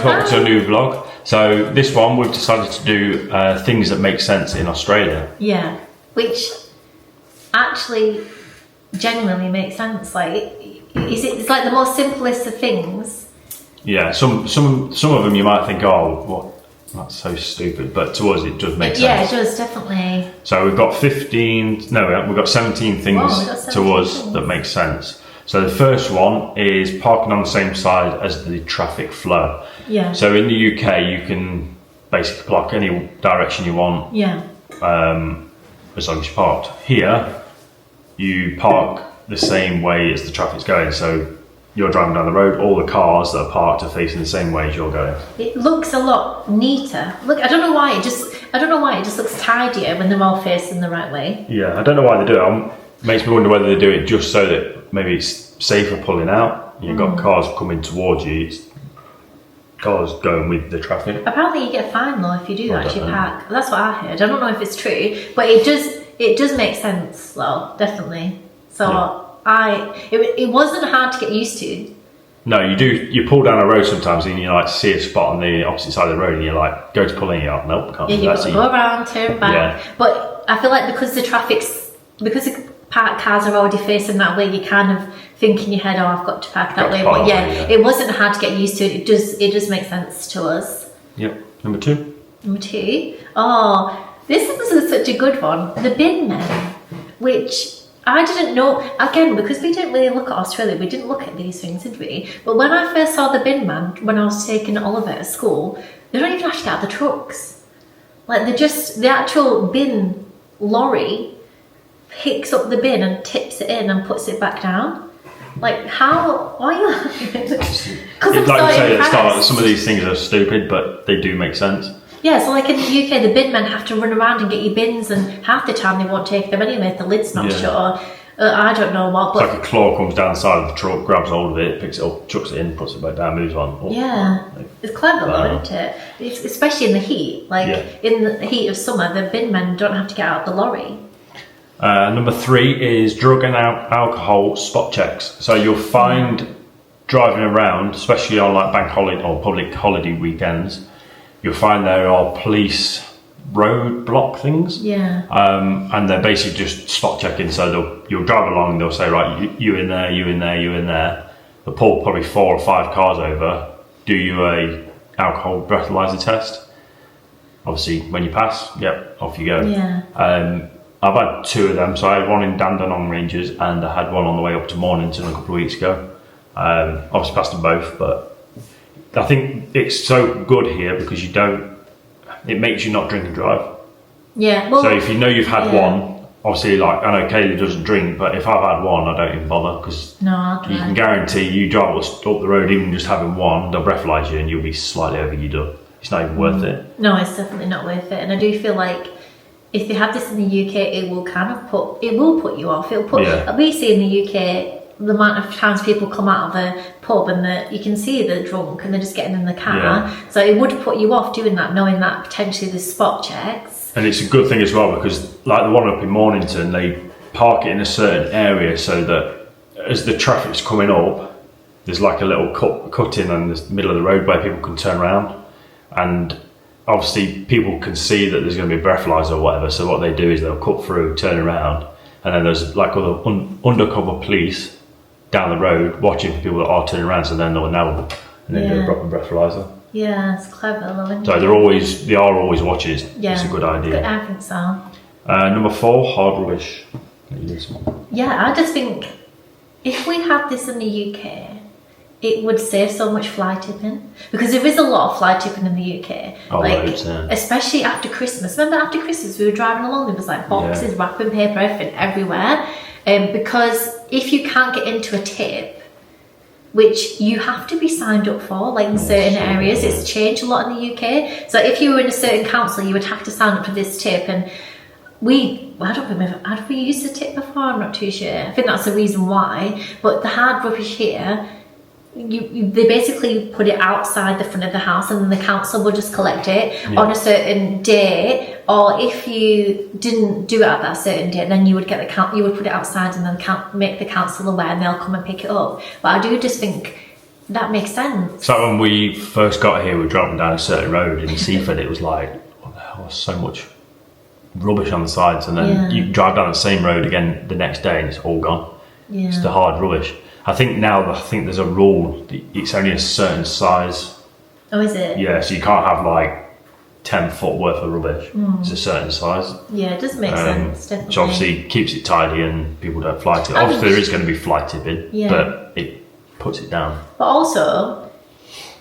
guys, welcome to a new vlog. So this one we've decided to do things that make sense in Australia. Yeah, which actually genuinely makes sense. Like, it's like the most simplest of things. Yeah, some of them you might think, oh, what? That's so stupid, but to us it does make sense. Yeah, it does, definitely. So we've got 17 things to us that make sense. So the first one is parking on the same side as the traffic flow. Yeah. So in the UK you can basically park any direction you want. Yeah. As long as you're parked. Here, you park the same way as the traffic's going. So you're driving down the road, all the cars that are parked are facing the same way as you're going. It looks a lot neater. Look, I don't know why it just looks tidier when they're all facing the right way. Yeah, I don't know why they do it. It makes me wonder whether they do it just so that maybe it's safer pulling out. You've got cars coming towards you, it's cars going with the traffic. Apparently you get fined though if you do that, if you park. That's what I heard. I don't know if it's true, but it does make sense though, definitely. So yeah. It wasn't hard to get used to. No, you pull down a road sometimes and you like see a spot on the opposite side of the road and you're like, go to pulling it up. Nope, can't do that. Yeah, you've got to go around, turn back. Yeah. But I feel like because the parked cars are already facing that way, you kind of think in your head, oh, I've got to park that way. But yeah, it wasn't hard to get used to it. It does make sense to us. Yep. Number two. Oh, this was such a good one. The bin men, which I didn't know, again, because we didn't really look at Australia, we didn't look at these things, did we? But when I first saw the bin man, when I was taking Oliver to school, they don't even have to get out of the trucks. Like, the actual bin lorry picks up the bin and tips it in and puts it back down. Like, how? Why are you laughing? Like you say at the start, some of these things are stupid, but they do make sense. Yeah, so like in the UK, the bin men have to run around and get your bins, and half the time they won't take them anyway if the lid's not shut, or I don't know what. But it's like a claw comes down the side of the truck, grabs hold of it, picks it up, chucks it in, puts it back down, moves on. Oh, yeah, it's clever though, isn't it? It's, especially in the heat. Like in the heat of summer, the bin men don't have to get out of the lorry. Number three is drug and alcohol spot checks. So you'll find driving around, especially on like bank holiday or public holiday weekends, you'll find there are police roadblock things. Yeah. And they're basically just spot checking. So you'll drive along and they'll say, right, you in there, you in there, you in there. They'll pull probably 4 or 5 cars over, do you a alcohol breathalyzer test. Obviously, when you pass, off you go. Yeah. I've had 2 of them. So I had one in Dandenong Ranges and I had one on the way up to Mornington a couple of weeks ago. Obviously passed them both, but I think it's so good here because it makes you not drink and drive. Yeah. Well, so if you know you've had one, obviously, like, I know Kaylee doesn't drink, but if I've had one, I don't even bother because you can guarantee you drive up the road, even just having one, they'll breathalyze you and you'll be slightly over your done. It's not even worth it. No, it's definitely not worth it. And I do feel like if they have this in the UK, it will put you off. We see in the UK, the amount of times people come out of a pub and you can see they're drunk and they're just getting in the car. Yeah. So it would put you off doing that, knowing that potentially there's spot checks. And it's a good thing as well because, like the one up in Mornington, they park it in a certain area so that as the traffic's coming up, there's like a little cut in the middle of the road where people can turn around. And obviously people can see that there's going to be a breathalyzer or whatever. So what they do is they'll cut through, turn around, and then there's like other undercover police down the road watching for people that are turning around, so then they'll know and then do a proper breathalyzer. Yeah, it's clever though. So they are always watching. It's a good idea. I think so. Number 4, hard rubbish. Yeah, I just think if we had this in the UK, it would save so much fly tipping, because there is a lot of fly tipping in the UK. Oh, like, especially after Christmas. Remember after Christmas we were driving along, there was like boxes, wrapping paper, everything everywhere. Because if you can't get into a tip, which you have to be signed up for, like in certain areas, it's changed a lot in the UK. So if you were in a certain council, you would have to sign up for this tip. And I don't remember, had we used the tip before? I'm not too sure. I think that's the reason why. But the hard rubbish here, they basically put it outside the front of the house, and then the council will just collect it on a certain day. Or if you didn't do it at that certain day, then you would get you would put it outside and then make the council aware, and they'll come and pick it up. But I do just think that makes sense. So when we first got here, we were driving down a certain road in Seaford. It was like, what the hell, so much rubbish on the sides, and then you drive down the same road again the next day, and it's all gone. Yeah. It's the hard rubbish. I think there's a rule. It's only a certain size. Oh, is it? Yeah, so you can't have like 10 foot worth of rubbish. It's a certain size. Yeah, it does make sense, definitely. Which obviously keeps it tidy and people don't fly tip. Obviously there is going to be fly tipping, but it puts it down. But also,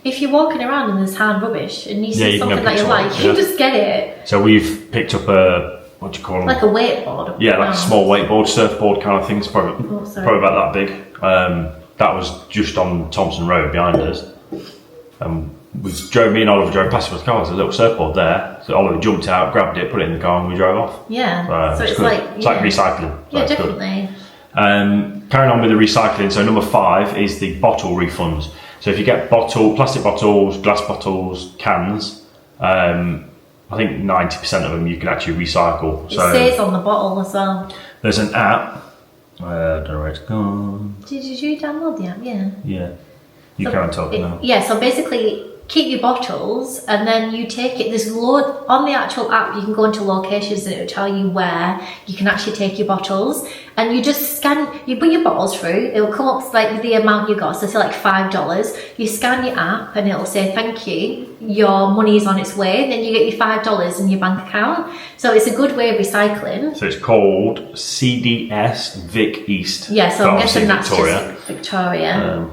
if you're walking around and there's hand rubbish and you see something that you like, you just get it. So we've picked up a, what do you call them? Like a wakeboard. Yeah, like a small wakeboard, surfboard kind of thing. It's probably about that big. That was just on Thompson Road behind us. Me and Oliver drove past with the car. There's a little surfboard there. So Oliver jumped out, grabbed it, put it in the car, and we drove off. Yeah. So it's good. like it's like recycling. Yeah, definitely. Carrying on with the recycling. So number 5 is the bottle refunds. So if you get plastic bottles, glass bottles, cans, I think 90% of them you can actually recycle. It says on the bottle as well. There's an app. I don't know where it's gone. Did you download the app? Yeah. Yeah. You can't talk now. Yeah, so basically keep your bottles and then you take it. There's load on the actual app. You can go into locations and it will tell you where you can actually take your bottles, and you just scan. You put your bottles through. It will come up like with the amount you got. So say like $5. You scan your app and it will say thank you. Your money is on its way. Then you get your $5 in your bank account. So it's a good way of recycling. So it's called CDS Vic East. Yeah, so I'm guessing that's Victoria. just Victoria.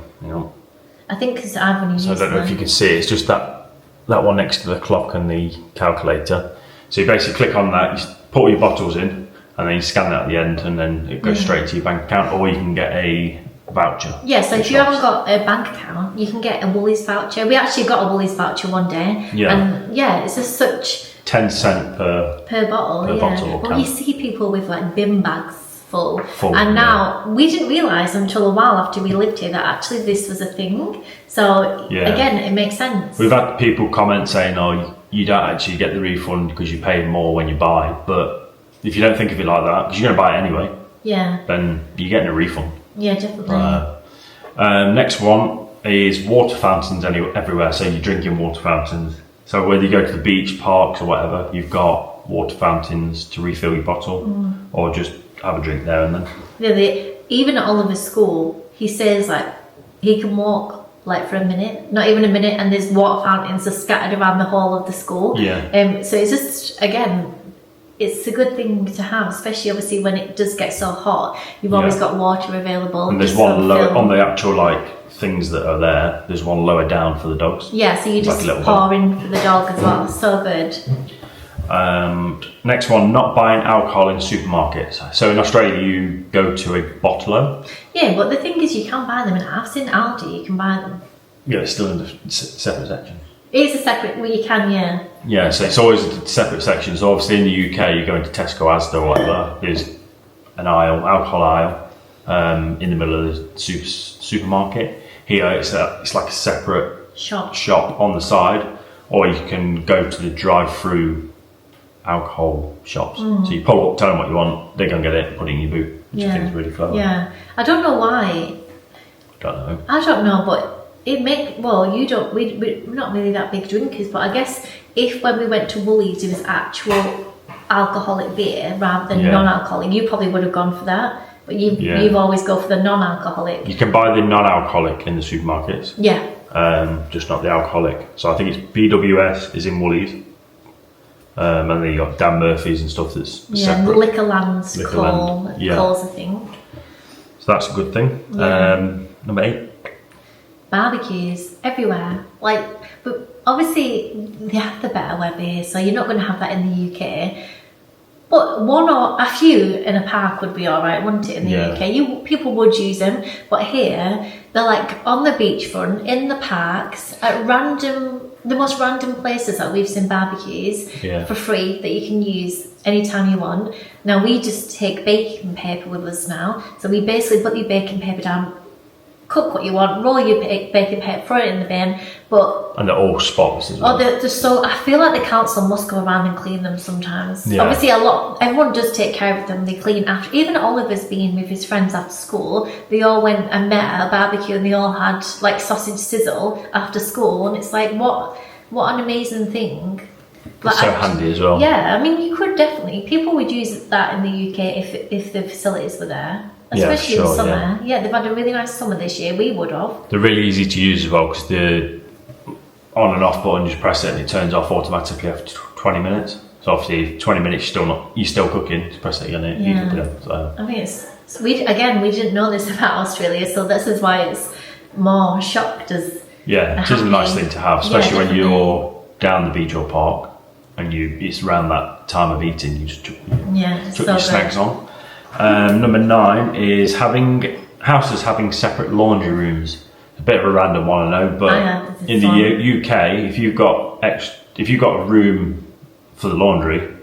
I think because I've only used I don't know if you can see it. It's just that one next to the clock and the calculator. So you basically click on that, you put all your bottles in, and then you scan that at the end, and then it goes straight to your bank account, or you can get a voucher. Yeah, so if you haven't got a bank account, you can get a Woolies voucher. We actually got a Woolies voucher one day. Yeah. And it's just such 10 cent per bottle. Bottle well, you see people with like bin bags full. And now we didn't realise until a while after we lived here that actually this was a thing. So again, it makes sense. We've had people comment saying, "Oh, you don't actually get the refund because you pay more when you buy." But if you don't think of it like that, because you're going to buy it anyway, then you're getting a refund. Yeah, definitely. Next one is water fountains everywhere. So you're drinking water fountains. So whether you go to the beach, parks, or whatever, you've got water fountains to refill your bottle, or just have a drink there and then. Yeah, even at Oliver's school, he says like he can walk like for a minute, not even a minute, and there's water fountains are scattered around the whole of the school. Yeah. So it's just it's a good thing to have, especially obviously when it does get so hot. You've always got water available. And there's one lower on the actual things that are there. There's one lower down for the dogs. Yeah, so you just pour in for the dog as well. So good. Next one, not buying alcohol in supermarkets. So in Australia, you go to a bottler. Yeah, but the thing is, you can buy them in I've seen Aldi. You can buy them. Yeah, it's still in the separate section. It is a separate. Well, you can, yeah. Yeah, so it's always a separate section. So obviously in the UK, you go into Tesco, Asda, or whatever. There's an alcohol aisle, in the middle of the supermarket. Here, it's like a separate shop on the side, or you can go to the drive-through alcohol shops. So you pull up, tell them what you want, they're going to get it, put it in your boot, which I think is really clever. Yeah, I don't know why. I don't know, but we're not really that big drinkers, but I guess if when we went to Woolies it was actual alcoholic beer rather than non-alcoholic, you probably would have gone for that. But you've always go for the non-alcoholic. You can buy the non-alcoholic in the supermarkets. Yeah. Just not the alcoholic. So I think it's BWS is in Woolies. And then you got Dan Murphy's and stuff that's separate. Liquorland's Coles, I think. So that's a good thing. Number 8. Barbecues everywhere. But obviously they have the better web here, so you're not going to have that in the UK. But one or a few in a park would be alright, wouldn't it, in the UK? People would use them, but here they're like on the beachfront, in the parks, at the most random places that we've seen barbecues for free that you can use anytime you want. Now we just take baking paper with us now, so we basically put the baking paper down, cook what you want, roll your baking paper, throw it in the bin. But and they're all spotless as well. they're so. I feel like the council must go around and clean them sometimes. Yeah. Obviously, everyone does take care of them. They clean after. Even Oliver's been with his friends after school. They all went and met at a barbecue, and they all had like sausage sizzle after school. And it's like, what an amazing thing. It's so handy as well. Yeah, I mean, you could definitely. People would use that in the UK if the facilities were there. Especially in summer. Yeah, they've had a really nice summer this year. We would have. They're really easy to use as well because the on and off button, just press it and it turns off automatically after 20 minutes. So obviously, 20 minutes you're still cooking. Just press it again. I think we didn't know this about Australia, so this is why it's more shocked as. Yeah, it is a nice thing to have, especially when you're down the beach or park and it's around that time of eating. You just chuck your snacks on. Number 9 is houses having separate laundry rooms. A bit of a random one, I know, but in the UK, if you've got a room for the laundry,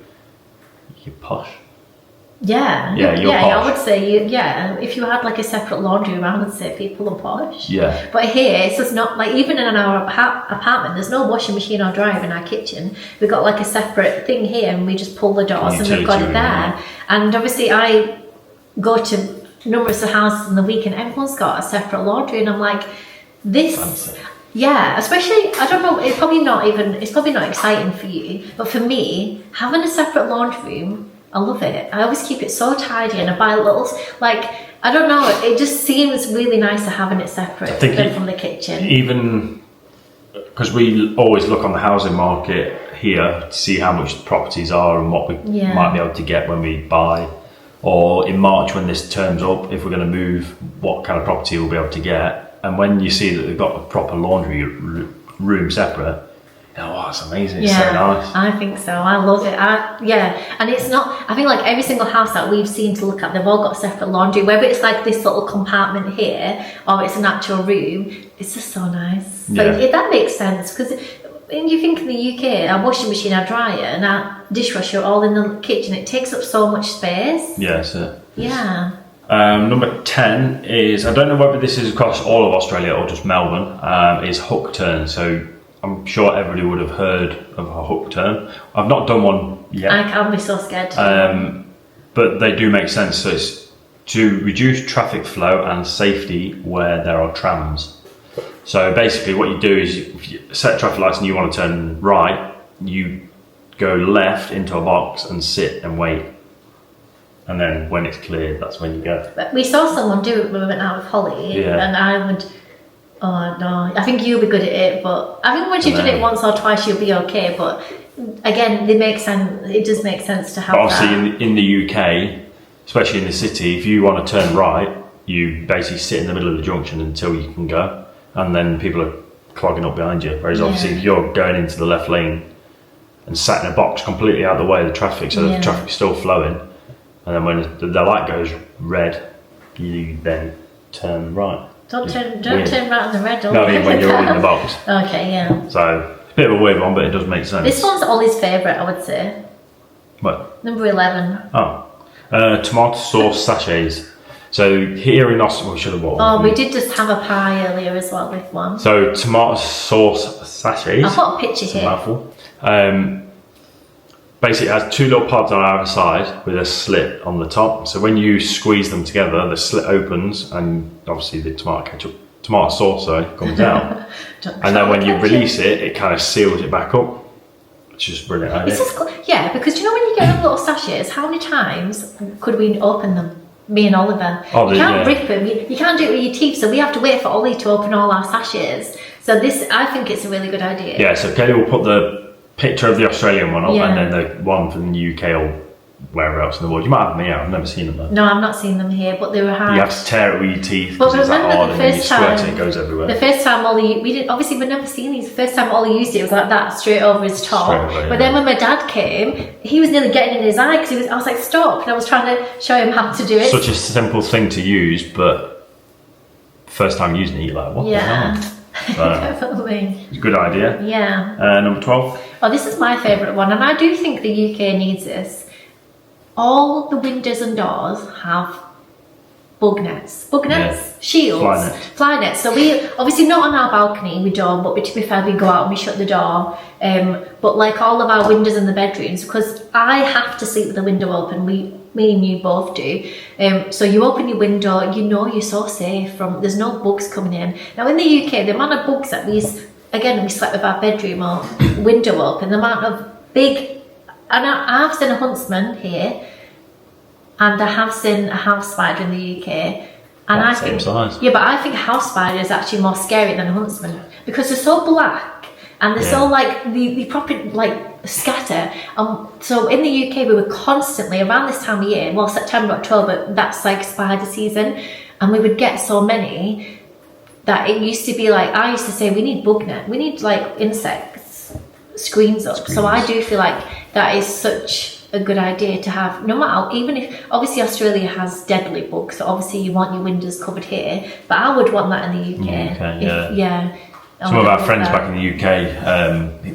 you're posh. Yeah, you're posh. I would say if you had like a separate laundry room, I would say people are posh. Yeah. But here, it's just not like, even in our apartment, there's no washing machine or dryer in our kitchen. We've got like a separate thing here, and we just pull the doors and we've got it there. And obviously, I go to numerous houses in the week, and everyone's got a separate laundry, and I'm like, this. Fancy. Yeah, especially, I don't know, it's probably not exciting for you, but for me, having a separate laundry room, I love it. I always keep it so tidy, and I buy little, I don't know, it just seems really nice to having it separate from the kitchen. Even because we always look on the housing market here to see how much the properties are and what we might be able to get when we buy, or in March when this turns up, if we're going to move, what kind of property we'll be able to get. And when you see that they've got a proper laundry room separate, that's amazing. It's so nice. I think so. I love it. And it's not, I think like every single house that we've seen to look at, they've all got separate laundry, whether it's like this little compartment here or it's an actual room. It's just so nice. So that makes sense, because when you think in the UK, our washing machine, our dryer and our dishwasher all in the kitchen, it takes up so much space. Yeah, that's it. Yeah. Number 10 is, I don't know whether this is across all of Australia or just Melbourne, is hook turn. So I'm sure everybody would have heard of a hook turn. I've not done one yet. I'll be so scared to but they do make sense. So it's to reduce traffic flow and safety where there are trams. So basically what you do is, if you set traffic lights and you want to turn right, you go left into a box and sit and wait. And then when it's cleared, that's when you go. But we saw someone do it when we went out with Holly, and I would... Oh no, I think you'll be good at it, but I think once you've done it once or twice, you'll be okay. But again, they make sense. It does make sense to have obviously that. in the UK, especially in the city, if you want to turn right, you basically sit in the middle of the junction until you can go, and then people are clogging up behind you. Whereas obviously, if you're going into the left lane and sat in a box completely out of the way of the traffic, so the traffic's still flowing, and then when the light goes red, you then turn right. Don't turn right on the red. No, I mean when you're in the box. Okay, yeah. So it's a bit of a weird one, but it does make sense. This one's Ollie's favourite, I would say. What? Number 11. Tomato sauce sachets. So here in Aussie, we should have bought one. We did just have a pie earlier as well with one. So tomato sauce sachets. I'll put a picture here. Mouthful. Basically, it has 2 little pods on either side with a slit on the top. So when you squeeze them together, the slit opens, and obviously the tomato sauce comes out. And then when you release it, it kind of seals it back up. It's just brilliant idea. Because you know when you get them little sachets, how many times could we open them? Me and Oliver. You can't rip them. You can't do it with your teeth, so we have to wait for Ollie to open all our sachets. So I think it's a really good idea. Yeah, so Kelly will put the picture of the Australian one up, and then the one from the UK or wherever else in the world. You might have them here. I've never seen them though. No, I've not seen them here, but they were hard. You have to tear it with your teeth but because it's remember hard, the and then you first squirt time, it goes everywhere. The first time Ollie, we've never seen these. The first time Ollie used it was like that, straight over his top. But then when my dad came, he was nearly getting in his eye because I was like, stop, and I was trying to show him how to do it. Such a simple thing to use, but first time using it, you're like, what the hell? Definitely. It's a good idea. Yeah. Number 12. Oh, this is my favourite one, and I do think the UK needs this. All the windows and doors have bug nets, shields, fly nets. So we obviously not on our balcony, we don't, but to be fair, we go out and we shut the door. But like all of our windows in the bedrooms, because I have to sleep with the window open. Me and you both do. So you open your window, you know you're so safe there's no bugs coming in. Now in the UK, the amount of bugs that we slept with our bedroom or window open, the amount of big, and I've seen a huntsman here, and I have seen a house spider in the UK. And I think, yeah, but I think house spider is actually more scary than a huntsman because they're so black and they're so like they proper like scatter. So in the UK we were constantly around this time of year, well September, October, that's like spider season, and we would get so many that it used to be like I used to say we need bug net, we need like insects screens up. So I do feel like that is such a good idea to have, no matter, even if obviously Australia has deadly bugs, so obviously you want your windows covered here, but I would want that in the UK. Some of our friends back in the UK,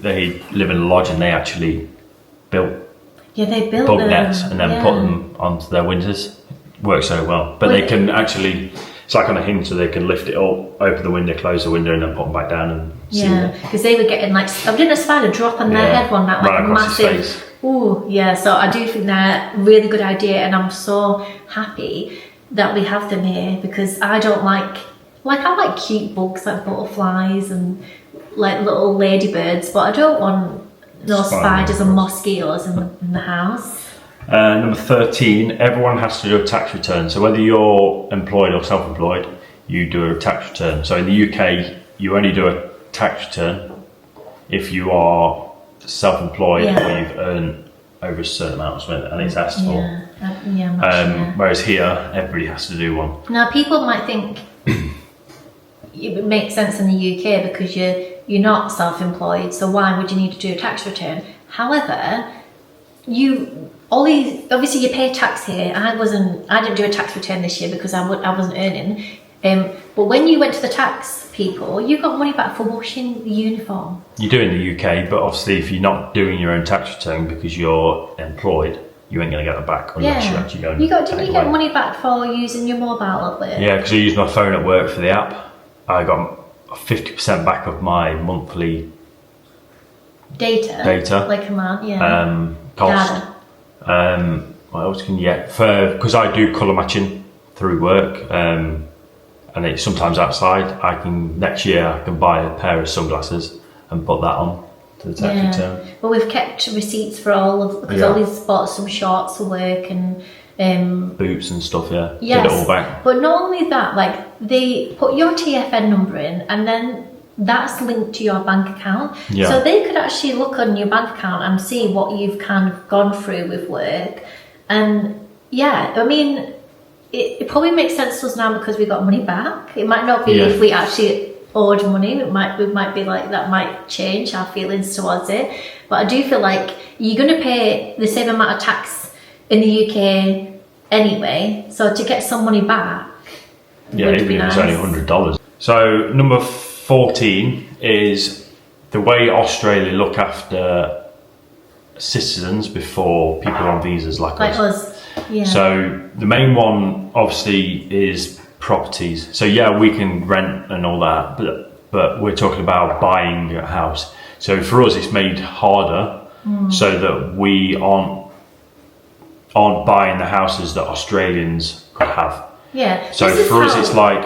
they live in a lodge and they actually built bug nets and then put them onto their windows. Works so well, but they can actually, it's like on a hinge, so they can lift it up, open the window, close the window, and then put them back down and see them. Because they were getting like, I've done a spider drop on their head one night, like a massive. Oh yeah, so I do think they're a really good idea, and I'm so happy that we have them here because I don't I like cute bugs like butterflies and like little ladybirds, but I don't want no spiders and mosquitoes in the house. Number 13, everyone has to do a tax return. So whether you're employed or self-employed, you do a tax return. So in the UK, you only do a tax return if you are self-employed or you've earned over a certain amount of something and it's asked for. Whereas here, everybody has to do one. Now, people might think it makes sense in the UK because you're not self-employed, so why would you need to do a tax return? However, obviously you pay tax here. I didn't do a tax return this year because I wasn't earning. But when you went to the tax people, you got money back for washing the uniform. You do in the UK, but obviously if you're not doing your own tax return because you're employed, you ain't going to get that back unless you actually go and Didn't you get money back for using your mobile at work? Yeah, because I used my phone at work for the app. I got 50% back of my monthly data. Like a man, cost. What else can you get? Because I do colour matching through work, and it's sometimes outside. Next year I can buy a pair of sunglasses and put that on to the tax return. Well, we've kept receipts for all of, because Ollie's bought some shorts for work and boots and stuff. Yes, get it all back. But not only that, like they put your TFN number in and then that's linked to your bank account. So they could actually look on your bank account and see what you've kind of gone through with work. And I mean, it probably makes sense to us now because we got money back. It might not be if we actually owed money. We might be like, that might change our feelings towards it. But I do feel like you're going to pay the same amount of tax in the UK anyway. So to get some money back would be nice. It's only $100. So number 14 is the way Australia look after citizens before people on visas like us. So the main one obviously is properties. So we can rent and all that, but we're talking about buying a house. So for us it's made harder so that we aren't buying the houses that Australians could have. So for us it's like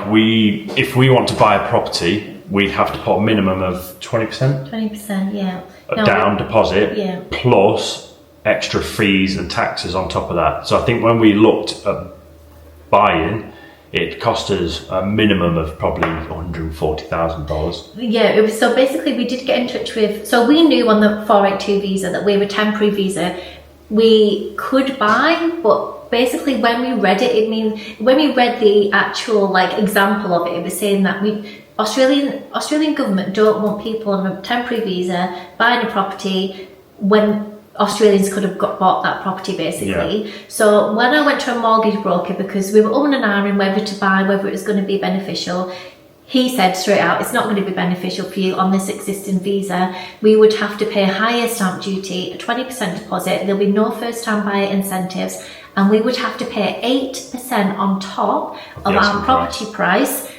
if we want to buy a property, we'd have to put a minimum of 20%? 20%, down deposit, plus extra fees and taxes on top of that. So I think when we looked at buying, it cost us a minimum of probably $140,000. So basically we did get in touch with, so we knew on the 482 visa that we were temporary visa, we could buy, but basically when we read it, when we read the actual example of it was saying that Australian government don't want people on a temporary visa buying a property when Australians could have bought that property basically. So when I went to a mortgage broker, because we were and ahhing whether to buy, whether it was going to be beneficial, he said straight out, it's not going to be beneficial for you on this existing visa. We would have to pay higher stamp duty, a 20% deposit. There'll be no first-time buyer incentives, and we would have to pay 8% on top of our property price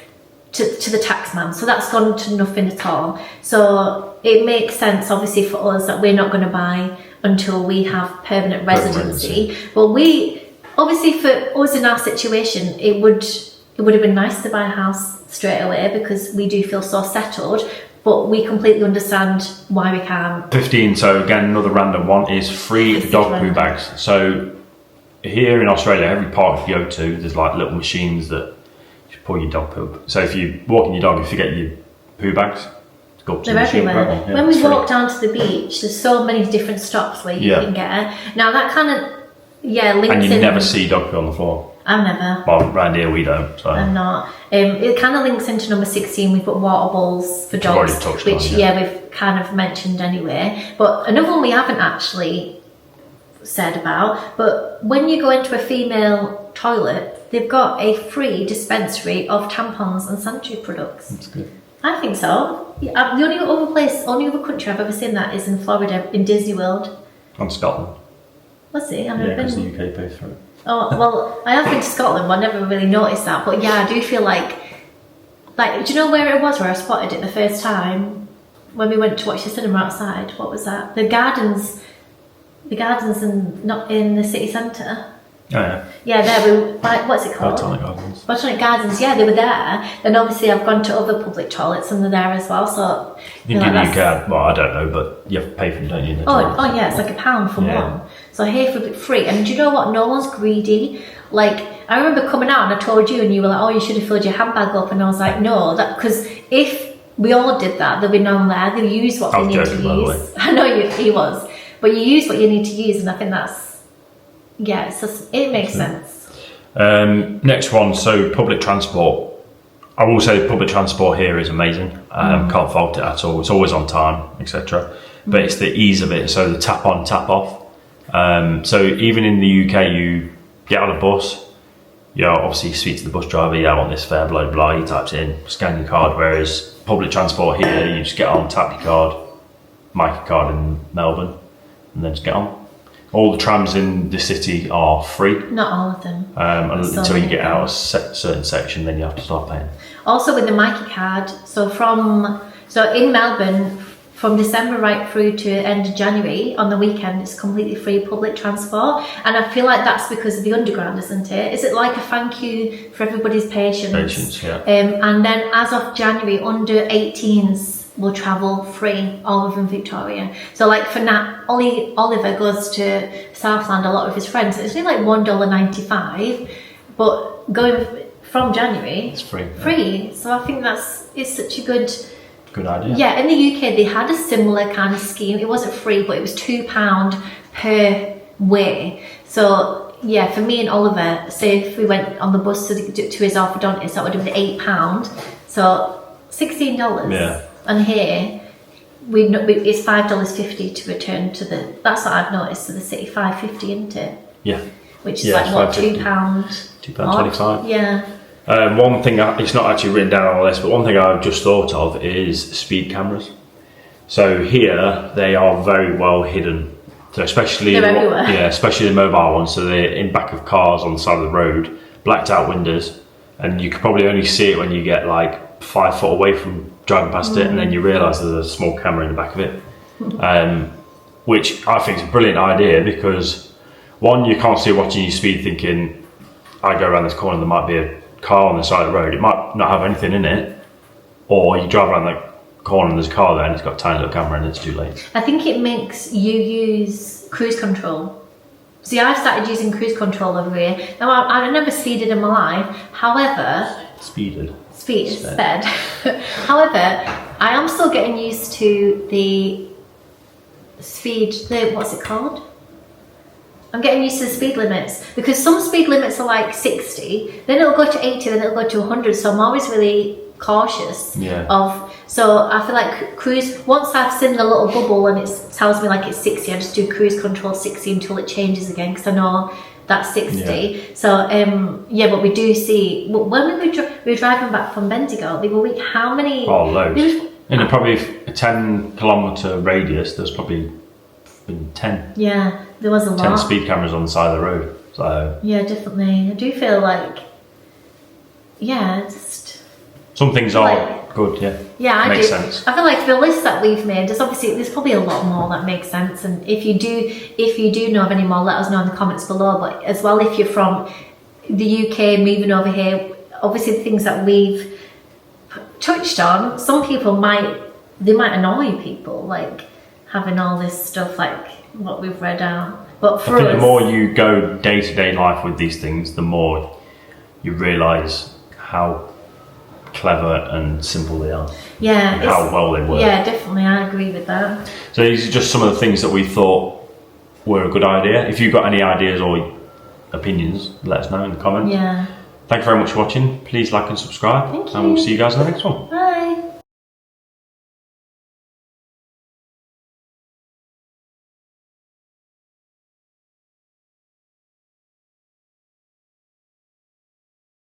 to the taxman. So that's gone to nothing at all. So it makes sense, obviously, for us that we're not going to buy until we have permanent residency. But obviously, for us in our situation, it would have been nice to buy a house straight away because we do feel so settled, but we completely understand why we can't. 15, so again, another random one is free dog poo bags. So here in Australia, every park you go to, there's like little machines that you pull your dog poop. So if you're walking your dog, if you get your poo bags, go up to they're the machine. everywhere. When we walk down to the beach, there's so many different stops where you can get it. Now that kind of, links in. And you never see dog poo on the floor. I've never. Well, around here we don't. So. I'm not. It kind of links into number 16. We've got water bowls for dogs, which we've kind of mentioned anyway. But another one we haven't actually said about. But when you go into a female toilet, they've got a free dispensary of tampons and sanitary products. That's good. I think so. Yeah, the only other country I've ever seen that is in Florida, in Disney World. And Scotland. Was it? Yeah, because the UK pays for it. Oh, well, I have been to Scotland, but I never really noticed that. But yeah, I do feel like, do you know where it was where I spotted it the first time? When we went to watch the cinema outside. What was that? The gardens not in the city centre. Oh, yeah. Yeah, there, what's it called? Botanic Gardens. Botanic Gardens, yeah, they were there. Then obviously I've gone to other public toilets and they're there as well, so... In the UK, well, I don't know, but you have to pay for them, don't you? Oh yeah, it's like £1 for one. So here for free. And do you know what? No one's greedy. Like, I remember coming out and I told you and you were like, oh, you should have filled your handbag up. And I was like, no, because if we all did that, there'll be no one there. They'll use what they need to use. I know he was. But you use what you need to use, and I think that's... Yeah, it makes sense. Next one, so public transport. I will say public transport here is amazing. Can't fault it at all. It's always on time, etc. But it's the ease of it, so the tap on, tap off. So even in the UK, you get on a bus, obviously you speak to the bus driver, I want this fare, blah, blah, he types it in, scan your card, whereas public transport here, you just get on, tap your card, mark your card in Melbourne, and then just get on. All the trams in the city are free. Not all of them. Until you get out of a certain section, then you have to start paying. Also with the Mikey card, so in Melbourne, from December right through to end of January, on the weekend, it's completely free public transport. And I feel like that's because of the underground, isn't it? Is it like a thank you for everybody's patience? Patience, yeah. And then as of January, under 18s will travel free all over Victoria. So like for Nat, Oliver goes to Southland a lot with his friends. It's only like $1.95, but going from January, it's free. Free. So I think it's such a good idea. Yeah, in the UK they had a similar kind of scheme. It wasn't free, but it was £2 per way. So yeah, for me and Oliver, say if we went on the bus to his orthodontist, that would have been £8. So $16. Yeah. And here, it's $5.50 to return to the... That's what I've noticed, to the city, $5.50, isn't it? Yeah. Which is like, what, £2? £2.25. Yeah. One thing, it's not actually written down on the list, but one thing I've just thought of is speed cameras. So here, they are very well hidden. So especially... They're everywhere. Yeah, especially the mobile ones. So they're in back of cars on the side of the road, blacked out windows, and you could probably only see it when you get like 5 foot away from driving past it, and then you realise there's a small camera in the back of it, which I think is a brilliant idea because one, you can't see watching your speed thinking, I go around this corner, there might be a car on the side of the road, it might not have anything in it, or you drive around that corner and there's a car there and it's got a tiny little camera and it's too late. I think it makes you use cruise control. See, I've started using cruise control over here. Now, I've never speeded in my life, however... Sped. However, I am still getting used to the speed, what's it called? I'm getting used to the speed limits, because some speed limits are like 60, then it'll go to 80, then it'll go to 100, so I'm always really cautious so I feel like cruise, once I've seen the little bubble and it tells me like it's 60, I just do cruise control 60 until it changes again, because I know that's 60. So yeah, but we do see when we were driving back from Bendigo the other week, how many? Oh, loads. In probably a 10-kilometre radius, there's probably been 10. Yeah, there was a 10 lot. speed cameras on the side of the road. So yeah, definitely. I do feel like, yeah, just some things are good. Yeah. Yeah, I makes do. sense. I feel like the list that we've made, there's probably a lot more that makes sense. And if you do know of any more, let us know in the comments below. But as well, if you're from the UK moving over here, obviously the things that we've touched on, some people might annoy people, like having all this stuff like what we've read out. But for I think us, the more you go day-to-day life with these things, the more you realise how clever and simple they are. Yeah, and how well they work. Yeah, definitely, I agree with that. So these are just some of the things that we thought were a good idea. If you've got any ideas or opinions, let us know in the comments. Yeah. Thank you very much for watching. Please like and subscribe. Thank you. And we'll see you guys in the next one. Bye.